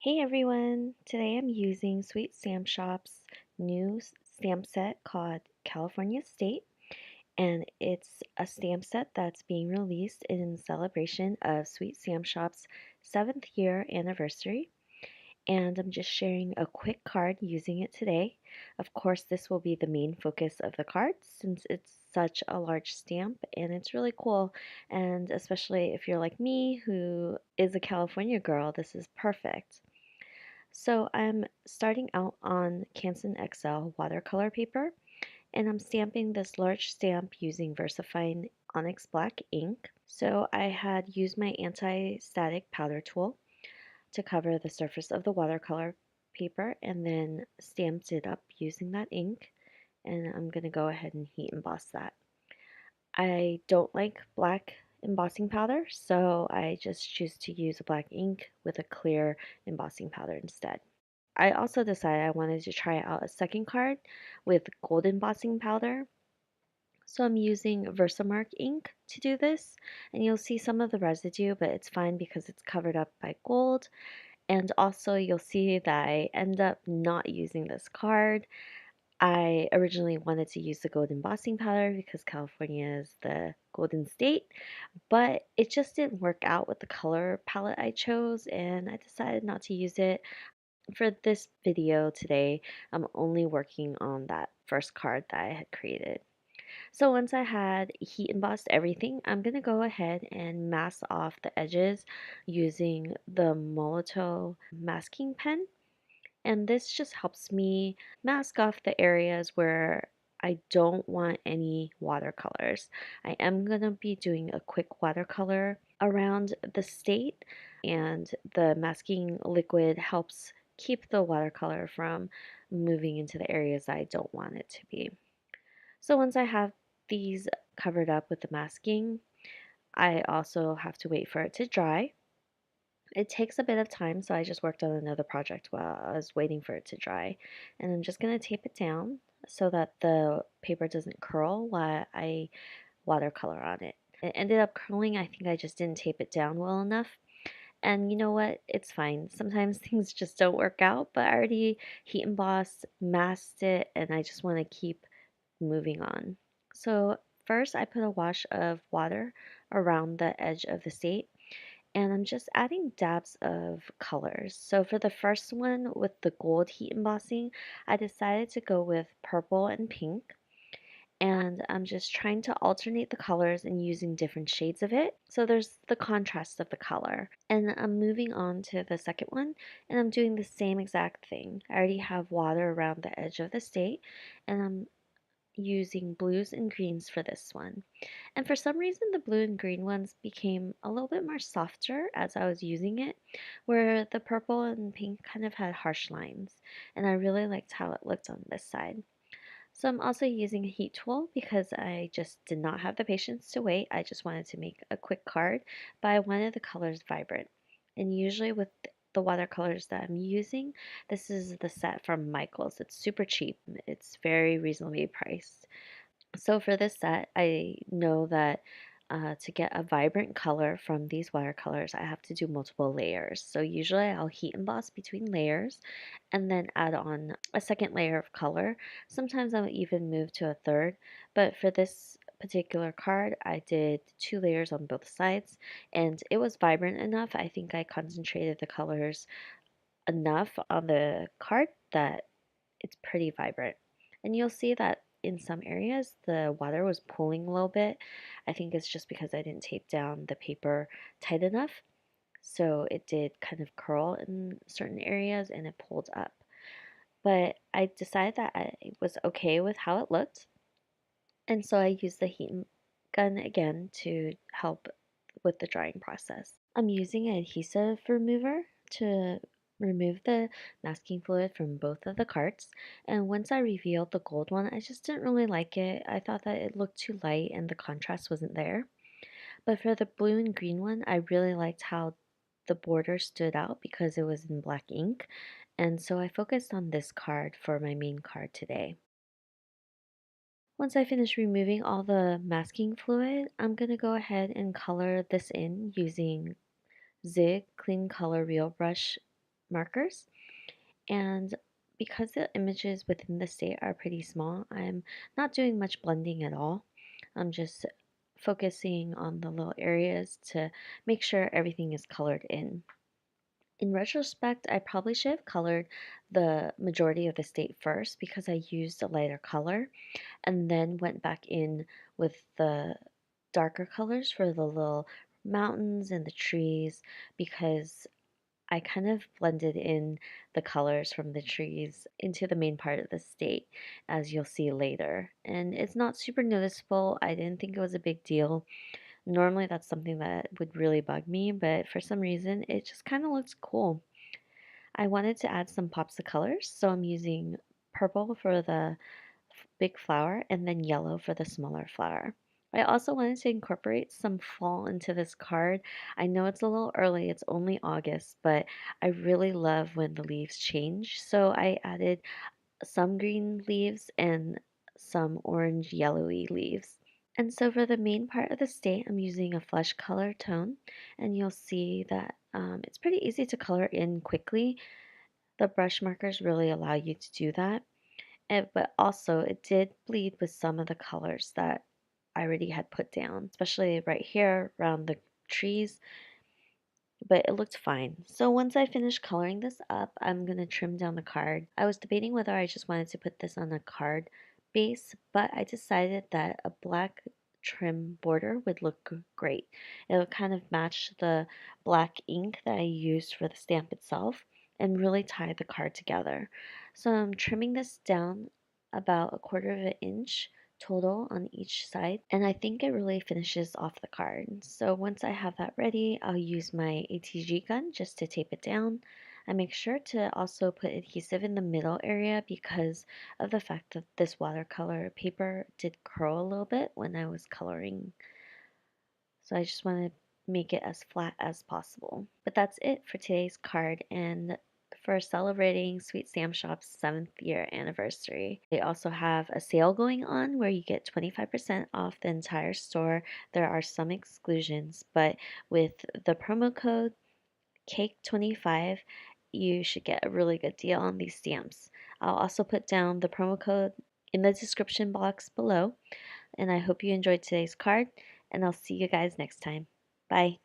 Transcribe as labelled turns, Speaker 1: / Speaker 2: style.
Speaker 1: Hey everyone! Today I'm using Sweet Stamp Shop's new stamp set called California State, and it's a stamp set that's being released in celebration of Sweet Stamp Shop's 7th year anniversary. And I'm just sharing a quick card using it today. Of course, this will be the main focus of the card since it's such a large stamp and it's really cool. And especially if you're like me, who is a California girl, this is perfect. So I'm starting out on Canson XL watercolor paper, and I'm stamping this large stamp using VersaFine Onyx Black ink. So I had used my anti-static powder tool to cover the surface of the watercolor paper and then stamped it up using that ink. And I'm going to go ahead and heat emboss that. I don't like black embossing powder, so I just choose to use a black ink with a clear embossing powder instead. I also decided I wanted to try out a second card with gold embossing powder. So I'm using Versamark ink to do this, and you'll see some of the residue, but it's fine because it's covered up by gold. And also you'll see that I end up not using this card. I originally wanted to use the gold embossing powder because California is the golden state, but it just didn't work out with the color palette I chose, and I decided not to use it. For this video today, I'm only working on that first card that I had created. So once I had heat embossed everything, I'm going to go ahead and mask off the edges using the Molotow masking pen. And this just helps me mask off the areas where I don't want any watercolors. I am going to be doing a quick watercolor around the state, and the masking liquid helps keep the watercolor from moving into the areas that I don't want it to be. So once I have these covered up with the masking, I also have to wait for it to dry. It takes a bit of time, so I just worked on another project while I was waiting for it to dry. And I'm just going to tape it down so that the paper doesn't curl while I watercolor on it. It ended up curling. I think I just didn't tape it down well enough. And you know what? It's fine. Sometimes things just don't work out, but I already heat embossed, masked it, and I just want to keep moving on. So first I put a wash of water around the edge of the state, and I'm just adding dabs of colors. So for the first one with the gold heat embossing, I decided to go with purple and pink. And I'm just trying to alternate the colors and using different shades of it. So there's the contrast of the color. And I'm moving on to the second one, and I'm doing the same exact thing. I already have water around the edge of the state, and I'm using blues and greens for this one. And for some reason, the blue and green ones became a little bit more softer as I was using it, where the purple and pink kind of had harsh lines. And I really liked how it looked on this side. So I'm also using a heat tool because I just did not have the patience to wait. I just wanted to make a quick card, but I wanted the colors vibrant. And usually with the watercolors that I'm using, this is the set from Michaels. It's super cheap. It's very reasonably priced. So for this set, I know that to get a vibrant color from these watercolors, I have to do multiple layers. So usually I'll heat emboss between layers and then add on a second layer of color. Sometimes I'll even move to a third, but for this particular card, I did 2 layers on both sides, and it was vibrant enough. I think I concentrated the colors enough on the card that it's pretty vibrant. And you'll see that in some areas the water was pooling a little bit. I think it's just because I didn't tape down the paper tight enough. So it did kind of curl in certain areas and it pulled up. But I decided that I was okay with how it looked. And so I used the heat gun again to help with the drying process. I'm using an adhesive remover to remove the masking fluid from both of the cards, and once I revealed the gold one, I just didn't really like it. I thought that it looked too light and the contrast wasn't there. But for the blue and green one, I really liked how the border stood out because it was in black ink, and so I focused on this card for my main card today. Once I finish removing all the masking fluid, I'm going to go ahead and color this in using Zig Clean Color Real Brush markers. And because the images within the state are pretty small, I'm not doing much blending at all. I'm just focusing on the little areas to make sure everything is colored in. In retrospect, I probably should have colored the majority of the state first because I used a lighter color and then went back in with the darker colors for the little mountains and the trees because I kind of blended in the colors from the trees into the main part of the state, as you'll see later. And it's not super noticeable. I didn't think it was a big deal. Normally, that's something that would really bug me, but for some reason, it just kind of looks cool. I wanted to add some pops of colors, so I'm using purple for the big flower and then yellow for the smaller flower. I also wanted to incorporate some fall into this card. I know it's a little early, it's only August, but I really love when the leaves change. So I added some green leaves and some orange yellowy leaves. And so for the main part of the state, I'm using a flesh color tone, and you'll see that it's pretty easy to color in quickly. The brush markers really allow you to do that. But also, it did bleed with some of the colors that I already had put down, especially right here around the trees, but it looked fine. So once I finished coloring this up, I'm going to trim down the card. I was debating whether I just wanted to put this on a card base, but I decided that a black trim border would look great. It would kind of match the black ink that I used for the stamp itself and really tie the card together. So I'm trimming this down about a quarter of an inch total on each side, and I think it really finishes off the card. So once I have that ready, I'll use my ATG gun just to tape it down. I make sure to also put adhesive in the middle area because of the fact that this watercolor paper did curl a little bit when I was coloring. So I just want to make it as flat as possible. But that's it for today's card and for celebrating Sweet Sam Shop's 7th year anniversary. They also have a sale going on where you get 25% off the entire store. There are some exclusions, but with the promo code CAKE25, you should get a really good deal on these stamps. I'll also put down the promo code in the description box below. And I hope you enjoyed today's card, and I'll see you guys next time. Bye.